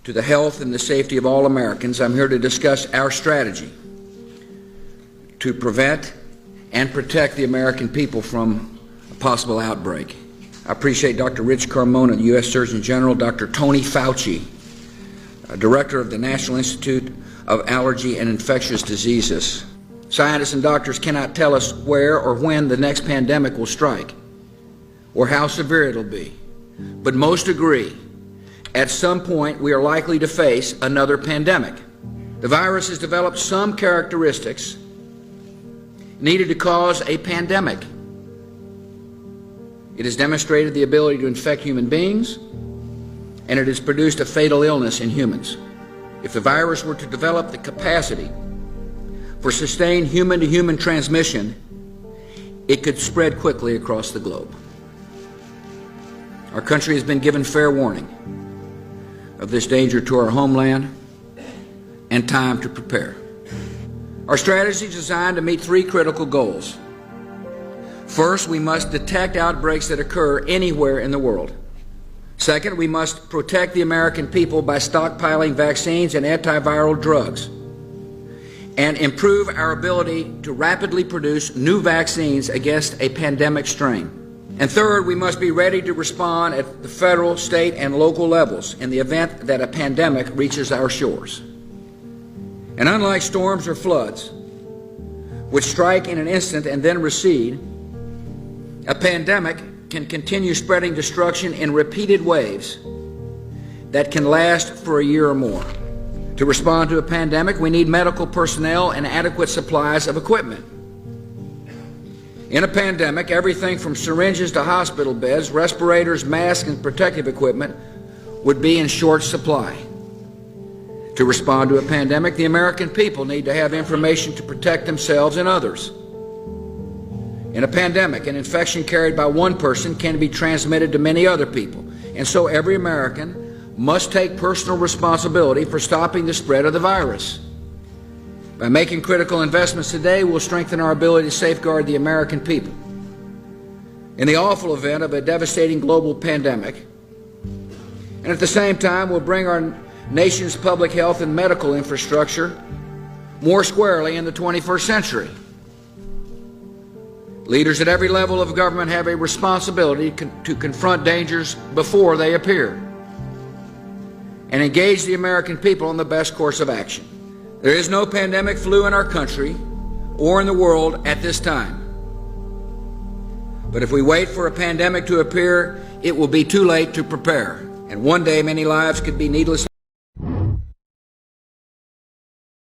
to the health and the safety of all Americans, I'm here to discuss our strategy to prevent and protect the American people from a possible outbreak. I appreciate Dr. Rich Carmona, the U.S. Surgeon General, Dr. Tony Fauci, Director of the National Institute of Allergy and Infectious Diseases. Scientists and doctors cannot tell us where or when the next pandemic will strike or how severe it'll be, but most agree at some point we are likely to face another pandemic. The virus has developed some characteristics needed to cause a pandemic. It has demonstrated the ability to infect human beings, and it has produced a fatal illness in humans. If the virus were to develop the capacity for sustained human-to-human transmission, it could spread quickly across the globe. Our country has been given fair warning of this danger to our homeland and time to prepare. Our strategy is designed to meet three critical goals. First, we must detect outbreaks that occur anywhere in the world. Second, we must protect the American people by stockpiling vaccines and antiviral drugs and improve our ability to rapidly produce new vaccines against a pandemic strain. And third, we must be ready to respond at the federal, state, and local levels in the event that a pandemic reaches our shores. And unlike storms or floods, which strike in an instant and then recede, a pandemic can continue spreading destruction in repeated waves that can last for a year or more. To respond to a pandemic, we need medical personnel and adequate supplies of equipment. In a pandemic, everything from syringes to hospital beds, respirators, masks, and protective equipment would be in short supply. To respond to a pandemic, the American people need to have information to protect themselves and others. In a pandemic, an infection carried by one person can be transmitted to many other people, and so every American must take personal responsibility for stopping the spread of the virus. By making critical investments today, we'll strengthen our ability to safeguard the American people. In the awful event of a devastating global pandemic, and at the same time, we'll bring our nation's public health and medical infrastructure more squarely in the 21st century. Leaders at every level of government have a responsibility to confront dangers before they appear and engage the American people on the best course of action. There is no pandemic flu in our country or in the world at this time. But if we wait for a pandemic to appear, it will be too late to prepare. And one day, many lives could be needlessly